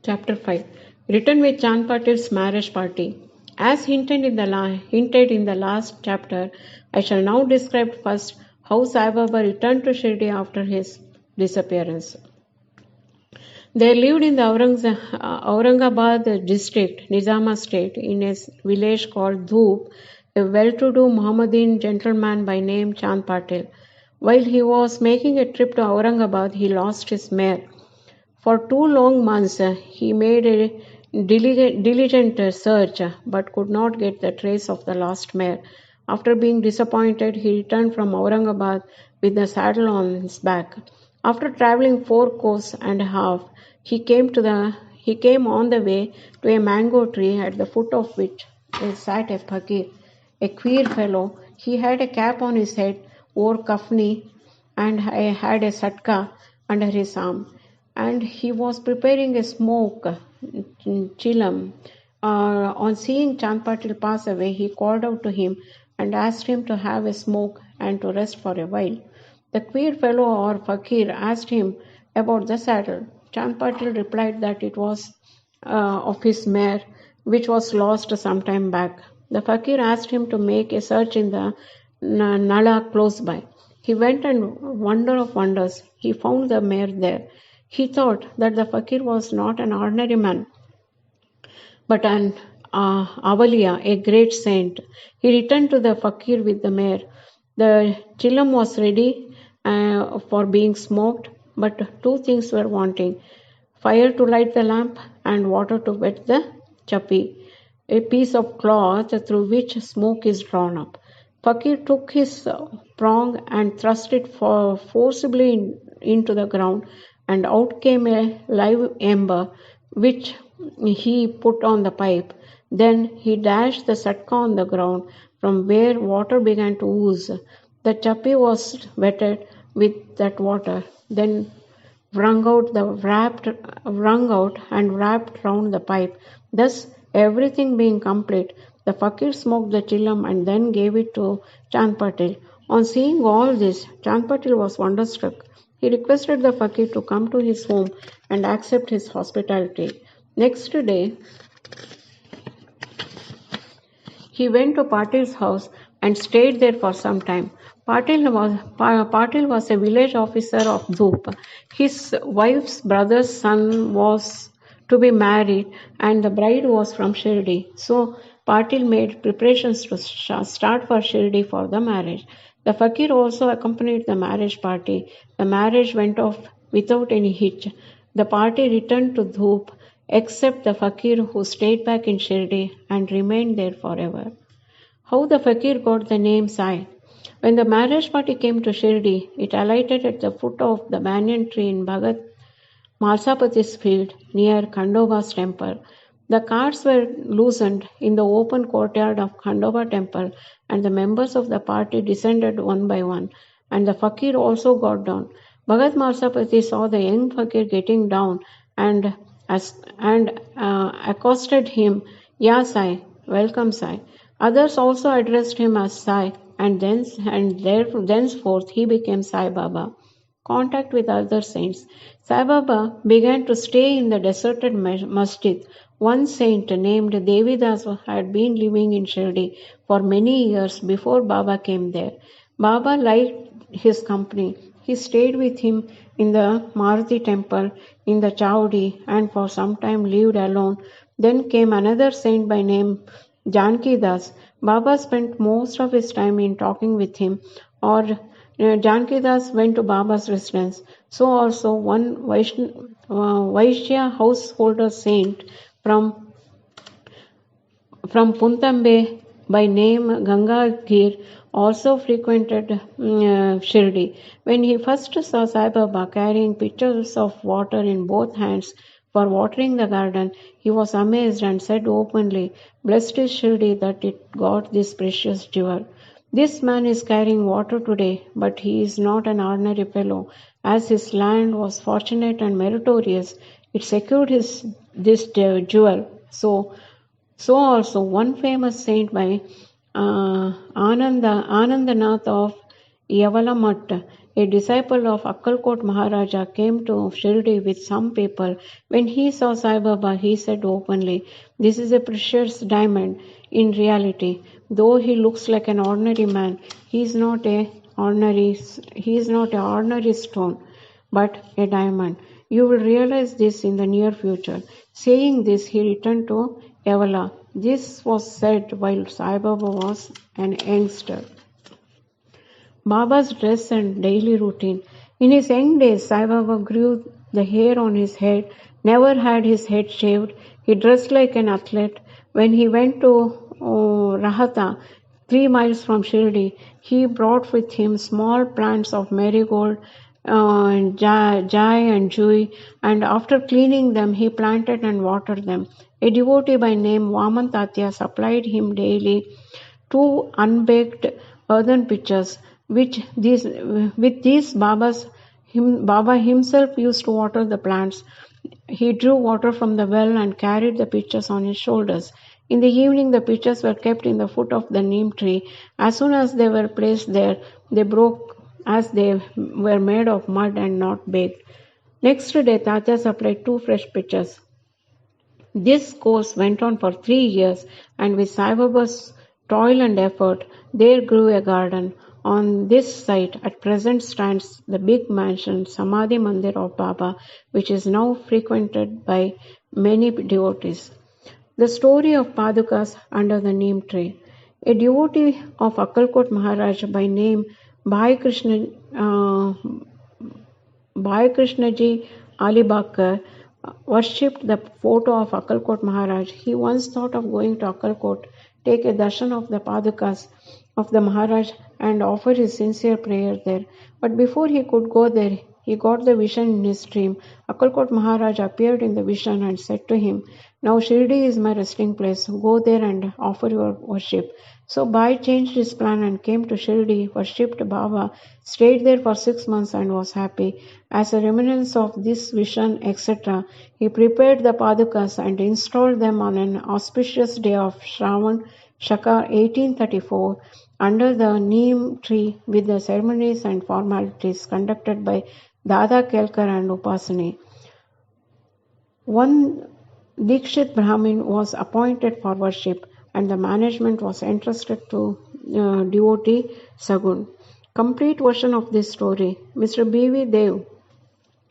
Chapter 5 Written with Chand Patil's marriage party. As hinted in the last chapter, I shall now describe first how Sai Baba returned to Shirdi after his disappearance. They lived in the Aurangabad district, Nizama state, in a village called Dhoop, a well-to-do Mohammedan gentleman by name Chand Patil. While he was making a trip to Aurangabad, he lost his mare. For 2 long months he made a diligent search but could not get the trace of the lost mare. After being disappointed, he returned from Aurangabad with the saddle on his back. After travelling 4 course and a half, he came on the way to a mango tree at the foot of which sat a fakir, a queer fellow. He had a cap on his head, wore kafni, and had a satka under his arm, and he was preparing a smoke chilam. On seeing Chand Patil pass away, he called out to him and asked him to have a smoke and to rest for a while. The queer fellow or fakir asked him about the saddle. Chand Patil replied that it was of his mare, which was lost some time back. The fakir asked him to make a search in the nala close by. He went, and wonder of wonders, he found the mare there. He thought that the fakir was not an ordinary man, but an Avaliya, a great saint. He returned to the fakir with the mare. The chilam was ready for being smoked, but 2 things were wanting: fire to light the lamp and water to wet the chapi, a piece of cloth through which smoke is drawn up. Fakir took his prong and thrust it forcibly into the ground, and out came a live ember, which he put on the pipe. Then he dashed the satka on the ground, from where water began to ooze. The chapi was wetted with that water, then wrung out and wrapped round the pipe. Thus, everything being complete, the fakir smoked the chilam and then gave it to Chand Patil. On seeing all this, Chand Patil was wonderstruck. He requested the fakir to come to his home and accept his hospitality. Next day, he went to Patil's house and stayed there for some time. Patil was a village officer of Dhoop. His wife's brother's son was to be married, and the bride was from Shirdi. So Patil made preparations to start for Shirdi for the marriage. The fakir also accompanied the marriage party. The marriage went off without any hitch. The party returned to Dhoop, except the fakir, who stayed back in Shirdi and remained there forever. How the fakir got the name Sai. When the marriage party came to Shirdi, it alighted at the foot of the banyan tree in Bhagat Malsapati's field near Khandoba's temple. The carts were loosened in the open courtyard of Khandoba temple, and the members of the party descended one by one, and the fakir also got down. Bhagat Malsapati saw the young fakir getting down and accosted him, "Ya Sai, welcome Sai." Others also addressed him as Sai, and thenceforth he became Sai Baba. Contact with other saints. Sai Baba began to stay in the deserted masjid. One saint named Devidas had been living in Shirdi for many years before Baba came there. Baba liked his company. He stayed with him in the Maruti temple in the Chowdi and for some time lived alone. Then came another saint by name Janki Das. Baba spent most of his time in talking with him, or Janki Das went to Baba's residence. So also one Vaishya householder saint from Puntambe by name Gangagir also frequented Shirdi. When he first saw Sai Baba carrying pitchers of water in both hands for watering the garden, he was amazed and said openly, "Blessed is Shirdi that it got this precious jewel." This man is carrying water today, but he is not an ordinary fellow. As his land was fortunate and meritorious, it secured this jewel. So also one famous saint by Anandanath of Yavala Math, a disciple of Akkalkot Maharaja, came to Shirdi with some people. When he saw Sai Baba, he said openly, "This is a precious diamond. In reality, though he looks like an ordinary man, he is not a ordinary stone, but a diamond. You will realize this in the near future." Saying this, he returned to Yavala. This was said while Sai Baba was an youngster. Baba's dress and daily routine. In his young days, Sai Baba grew the hair on his head, never had his head shaved. He dressed like an athlete. When he went to Rahata, 3 miles from Shirdi, he brought with him small plants of marigold, jai and jui, and after cleaning them, he planted and watered them. A devotee by name Vaman Tatya supplied him daily 2 unbaked earthen pitchers, with these Baba himself used to water the plants. He drew water from the well and carried the pitchers on his shoulders. In the evening, the pitchers were kept in the foot of the neem tree. As soon as they were placed there, they broke, as they were made of mud and not baked. Next day, Tatya supplied 2 fresh pitchers. This course went on for 3 years, and with Sai Baba's toil and effort, there grew a garden. On this site at present stands the big mansion Samadhi Mandir of Baba, which is now frequented by many devotees. The story of Padukas under the neem tree. A devotee of Akkalkot Maharaj by name Bhai Krishnaji Alibakar worshipped the photo of Akkalkot Maharaj. He once thought of going to Akkalkot, take a darshan of the Padukas of the Maharaj and offer his sincere prayer there. But before he could go there, he got the vision in his dream. Akkalkot Maharaj appeared in the vision and said to him, "Now Shirdi is my resting place. Go there and offer your worship." So Bhai changed his plan and came to Shirdi, worshipped Baba, stayed there for 6 months and was happy. As a reminiscence of this vision, etc., he prepared the Padukas and installed them on an auspicious day of Shravan Shaka 1834 under the neem tree with the ceremonies and formalities conducted by Dada Kelkar and Upasani. One Dikshit Brahmin was appointed for worship, and the management was entrusted to devotee Sagun. Complete version of this story. Mr. B.V. Dev,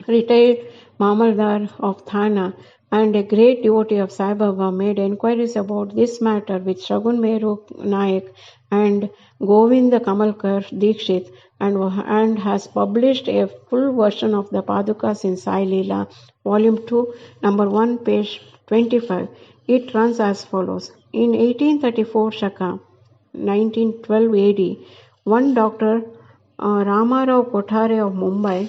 retired Mamaldar of Thana and a great devotee of Sai Baba, made enquiries about this matter with Shagun Meru Naik and Govind Kamalkar Dikshit and has published a full version of the Padukas in Sai Leela, Volume 2, Number 1, page 25. It runs as follows. In 1834 Shaka, 1912 AD, one Dr. Ramarao Kothare of Mumbai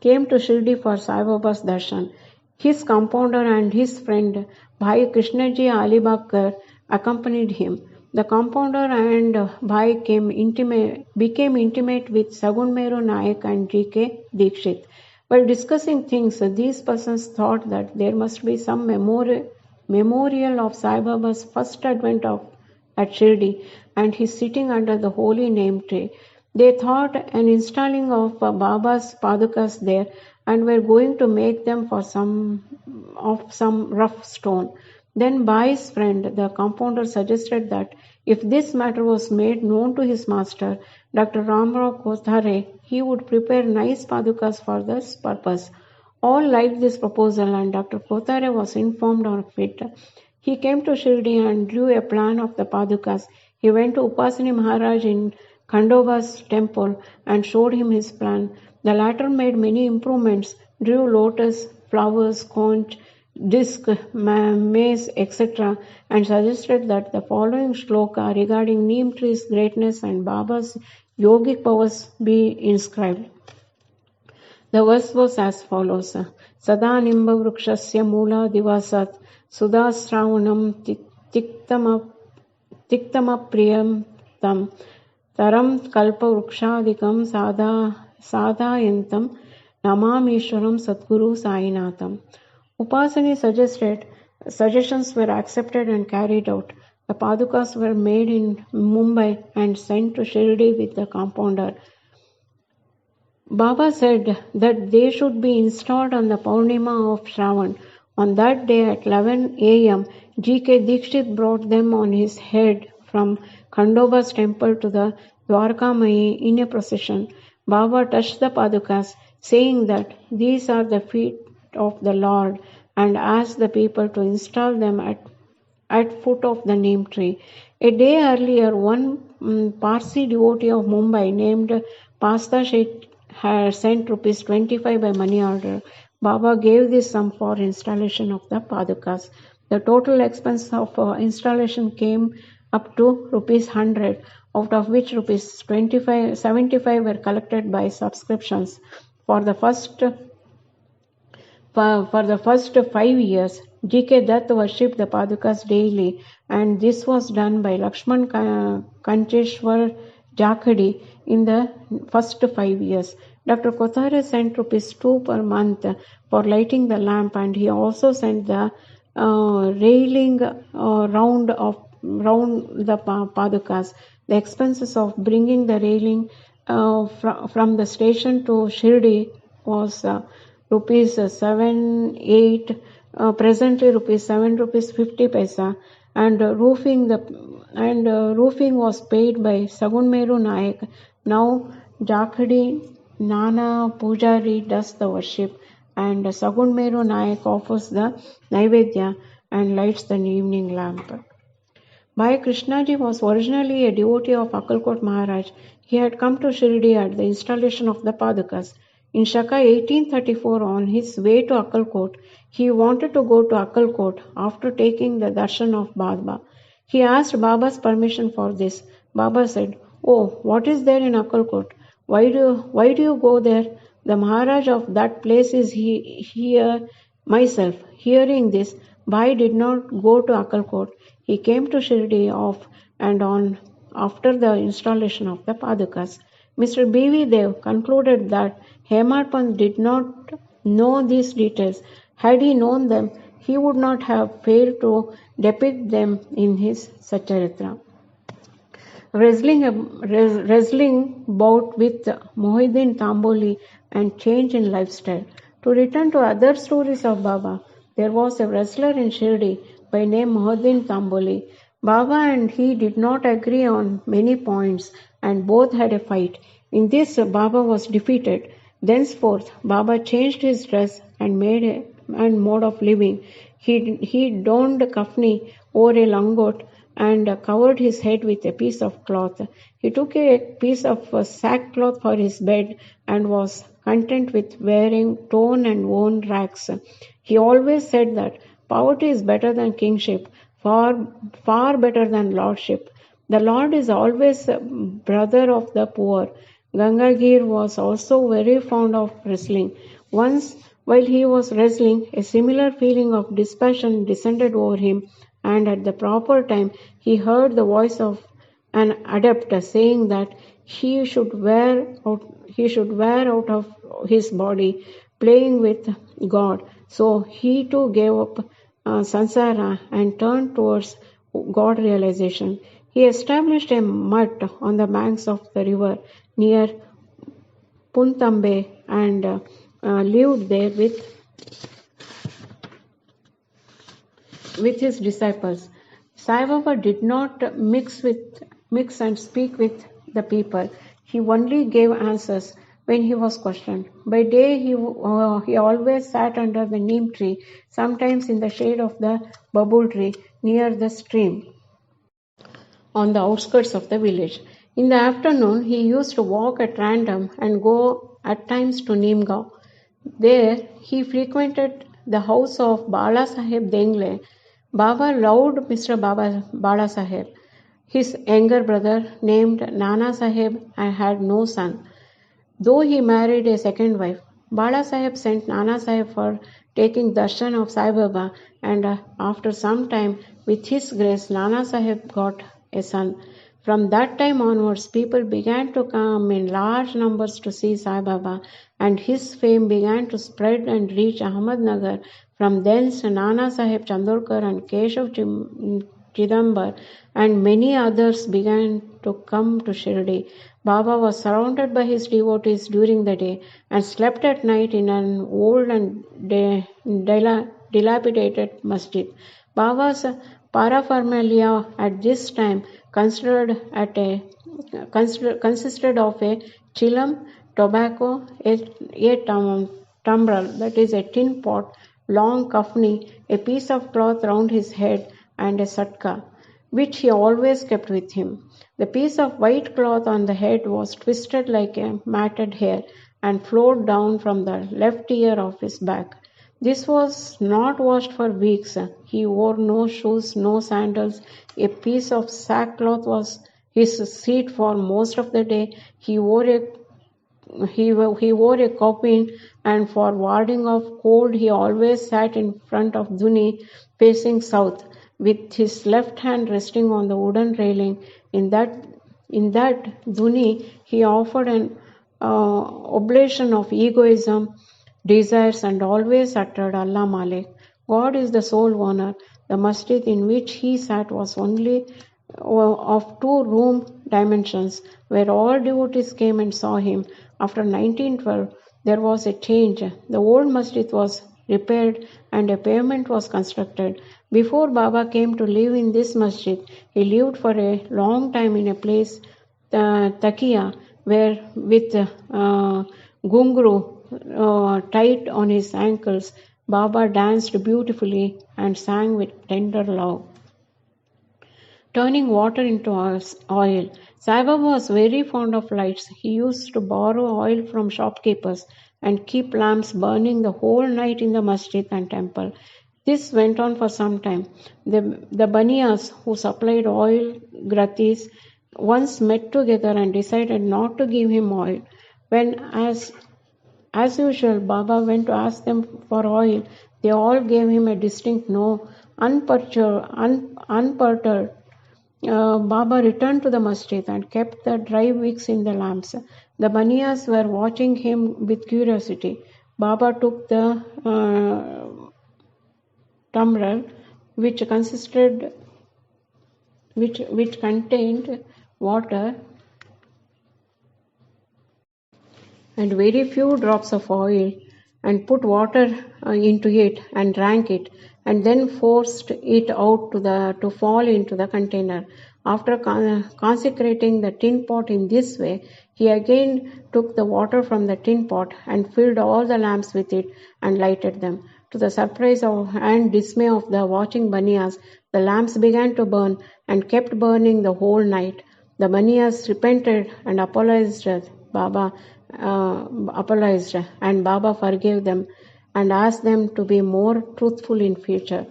came to Shirdi for Sai Baba's darshan. His compounder and his friend Bhai Krishnaji Alibakar accompanied him. The compounder and Bhai became intimate with Sagun Meru Naik and G.K. Dikshit. While discussing things, these persons thought that there must be some memorial of Sai Baba's first advent at Shirdi and his sitting under the holy name tree. They thought an installing of Baba's Padukas there and were going to make them of some rough stone. Then Bhai's friend, the compounder, suggested that if this matter was made known to his master, Dr. Ramarao Kothare, he would prepare nice Padukas for this purpose. All liked this proposal and Dr. Kothare was informed of it. He came to Shirdi and drew a plan of the Padukas. He went to Upasani Maharaj in Khandoba's temple and showed him his plan. The latter made many improvements, drew lotus, flowers, conch, disc, mace, etc., and suggested that the following shloka regarding neem tree's greatness and Baba's yogic powers be inscribed. The verse was as follows. Sada nimba vrukshasya mula divasat sudasravanam tiktamapriyam tam taram kalpa vrukshadikam sadhayantam namamishwaram Sadguru Sainatham. Upasani suggestions were accepted and carried out. The Padukas were made in Mumbai and sent to Shirdi with the compounder. Baba said that they should be installed on the Purnima of Shravan. On that day at 11 a.m., G.K. Dikshit brought them on his head from Khandoba's temple to the Dwarkamayi in a procession. Baba touched the Padukas, saying that these are the feet of the Lord, and asked the people to install them at foot of the neem tree. A day earlier, one Parsi devotee of Mumbai named Pasta Sheikh had sent rupees 25 by money order. Baba gave this sum for installation of the Padukas. The total expense of installation came up to rupees 100, out of which rupees 75 were collected by subscriptions. For the first 5 years, G.K. Dutt worshipped the Padukas daily, and this was done by Lakshman Kancheshwar Jakhadi in the first 5 years. Dr. Kothare sent rupees 2 per month for lighting the lamp, and he also sent the railing round the Padukas. The expenses of bringing the railing from the station to Shirdi was rupees 7, 8, presently rupees 7 rupees 50 paisa, and roofing was paid by Sagunmeru Nayak. Now Jakhadi Nana Pujari does the worship, and Sagunmeru Nayak offers the Naivedya and lights the evening lamp. Bhai Krishnaji was originally a devotee of Akkalkot Maharaj. He had come to Shirdi at the installation of the Padukas. In Shaka 1834, on his way to Akkalkot, he wanted to go to Akkalkot after taking the darshan of Baba. He asked Baba's permission for this. Baba said, "Oh, what is there in Akkalkot? Why do you go there? The Maharaj of that place is here myself." Hearing this, Bhai did not go to Akkalkot. He came to Shirdi off and on after the installation of the Padukas. Mr. B.V. Dev concluded that Hemar Pant did not know these details. Had he known them, he would not have failed to depict them in his Satcharitra. Wrestling bout with Mohiuddin Tamboli and change in lifestyle. To return to other stories of Baba, there was a wrestler in Shirdi by name Mohiuddin Tamboli. Baba and he did not agree on many points, and both had a fight. In this, Baba was defeated. Thenceforth, Baba changed his dress and mode of living. He donned kafni over a langot and covered his head with a piece of cloth. He took a piece of sackcloth for his bed and was content with wearing torn and worn rags. He always said that poverty is better than kingship, far better than lordship. The Lord is always brother of the poor. Gangagir was also very fond of wrestling. Once, while he was wrestling, a similar feeling of dispassion descended over him, and at the proper time he heard the voice of an adept saying that he should wear out of his body, playing with God. So he too gave up sansara and turned towards God realization. He established a mutt on the banks of the river near Puntambe and lived there with his disciples. Sai Baba did not mix and speak with the people. He only gave answers when he was questioned. By day, he always sat under the neem tree, sometimes in the shade of the babul tree near the stream on the outskirts of the village. In the afternoon, he used to walk at random and go at times to Neemgaon. There, he frequented the house of Bala Saheb Dengle. Baba loved Mr. Bala Saheb. His younger brother, named Nana Saheb, had no son. Though he married a second wife, Bala Saheb sent Nana Saheb for taking darshan of Sai Baba, and after some time, with his grace, Nana Saheb got a son. From that time onwards, people began to come in large numbers to see Sai Baba, and his fame began to spread and reach Ahmednagar. From thence, Nana Saheb Chandorkar and Keshav Chidambar, and many others began to come to Shirdi. Baba was surrounded by his devotees during the day and slept at night in an old and dilapidated masjid. Baba's paraphernalia at this time consisted of a chillum, tobacco, a tumbler, that is a tin pot, long kafni, a piece of cloth round his head, and a satka, which he always kept with him. The piece of white cloth on the head was twisted like a matted hair and flowed down from the left ear of his back. This was not washed for weeks. He wore no shoes, no sandals. A piece of sackcloth was his seat for most of the day. He wore a kaupin, and for warding off cold he always sat in front of Dhuni facing south, with his left hand resting on the wooden railing. In that Dhuni he offered an oblation of egoism, desires, and always uttered Allah Malik. God is the sole owner. The masjid in which he sat was only of 2-room dimensions, where all devotees came and saw him. After 1912, there was a change. The old masjid was repaired and a pavement was constructed. Before Baba came to live in this masjid, he lived for a long time in a place, Takia, where with gungru tight on his ankles, Baba danced beautifully and sang with tender love. Turning water into oil. Sai Baba was very fond of lights. He used to borrow oil from shopkeepers and keep lamps burning the whole night in the masjid and temple. This went on for some time. The Baniyas who supplied oil gratis once met together and decided not to give him oil. When, as usual, Baba went to ask them for oil, they all gave him a distinct no. Unperturbed, Baba returned to the masjid and kept the dry wicks in the lamps. The Baniyas were watching him with curiosity. Baba took the tumbler, which contained water and very few drops of oil, and put water into it and drank it, and then forced it out to fall into the container. After consecrating the tin pot in this way, he again took the water from the tin pot and filled all the lamps with it and lighted them. To the surprise and dismay of the watching Baniyas, the lamps began to burn and kept burning the whole night. The Baniyas repented and apologized, and Baba forgave them and asked them to be more truthful in future.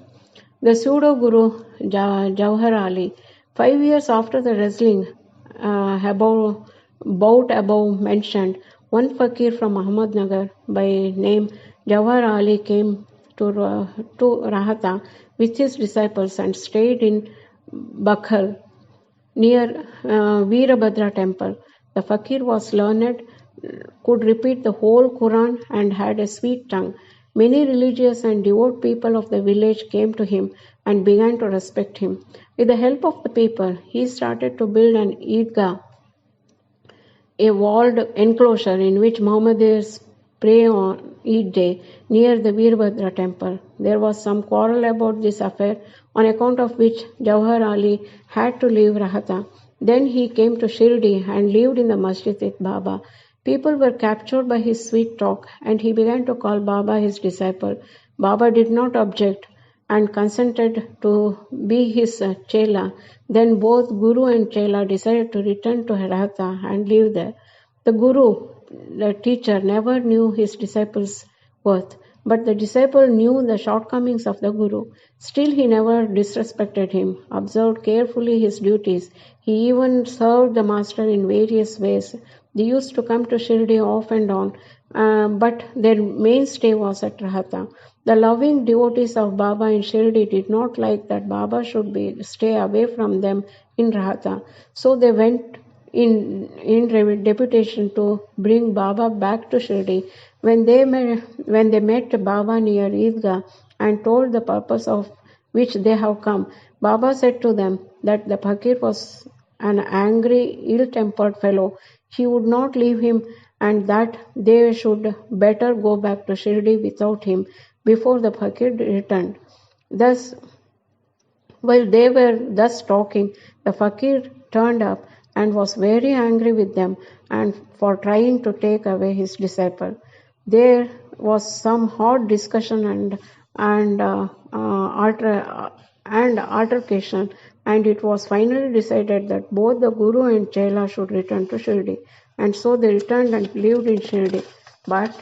The pseudo-guru Jawhar Ali, 5 years after the wrestling bout above mentioned, one fakir from Ahmednagar by name Jawhar Ali came to Rahata with his disciples and stayed in Bakhar near Veerabhadra temple. The fakir was learned, could repeat the whole Quran, and had a sweet tongue. Many religious and devout people of the village came to him and began to respect him. With the help of the people, he started to build an Eidgah, a walled enclosure in which Mohammedans pray on Eid day near the Veerbhadra temple. There was some quarrel about this affair, on account of which Jawhar Ali had to leave Rahata. Then he came to Shirdi and lived in the masjid with Baba. People were captured by his sweet talk, and he began to call Baba his disciple. Baba did not object and consented to be his chela. Then both Guru and chela decided to return to Rahata and live there. The Guru, the teacher, never knew his disciple's worth, but the disciple knew the shortcomings of the Guru. Still he never disrespected him, observed carefully his duties. He even served the master in various ways. They used to come to Shirdi off and on, but their mainstay was at Rahata. The loving devotees of Baba in Shirdi did not like that Baba should stay away from them in Rahata. So they went in deputation to bring Baba back to Shirdi. When they met Baba near Eidgah and told the purpose of which they have come. Baba said to them that the fakir was an angry, ill-tempered fellow. He would not leave him, and that they should better go back to Shirdi without him before the fakir returned. Thus, while they were thus talking, the fakir turned up and was very angry with them and for trying to take away his disciple. There was some hot discussion and altercation, and it was finally decided that both the Guru and Chela should return to Shirdi. And so they returned and lived in Shirdi. But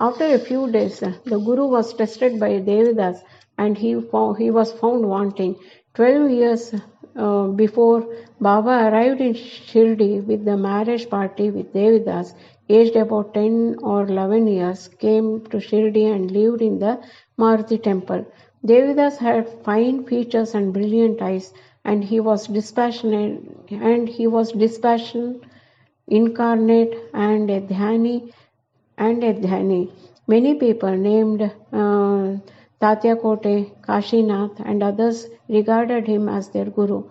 after a few days, the Guru was tested by Devidas, and he was found wanting. 12 years before Baba arrived in Shirdi with the marriage party with Devidas, aged about 10 or 11 years, came to Shirdi and lived in the Maruti temple. Devidas had fine features and brilliant eyes, and he was dispassionate, incarnate, and a dhyani. Many people named Tatyakote, Kashinath, and others regarded him as their guru.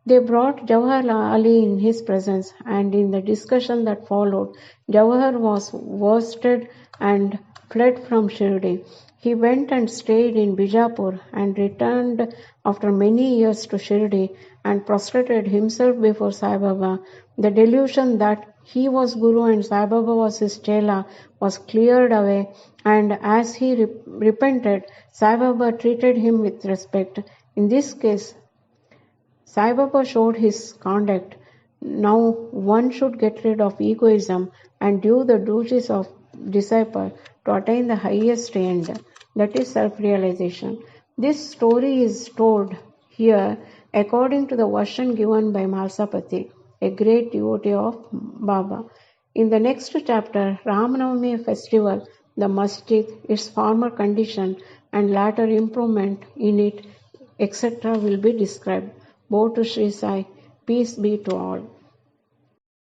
They brought Jawahar Ali in his presence, and in the discussion that followed, Jawahar was worsted and fled from Shirdi. He went and stayed in Bijapur and returned after many years to Shirdi and prostrated himself before Sai Baba. The delusion that he was Guru and Sai Baba was his Chela was cleared away, and as he repented, Sai Baba treated him with respect. In this case, Sai Baba showed his conduct. Now one should get rid of egoism and do the duties of disciple to attain the highest end, that is self-realization. This story is told here according to the version given by Malsapati, a great devotee of Baba. In the next chapter, Ramanavami festival, the masjid, its former condition and later improvement in it, etc. will be described. Bo to Sri Sai, peace be to all.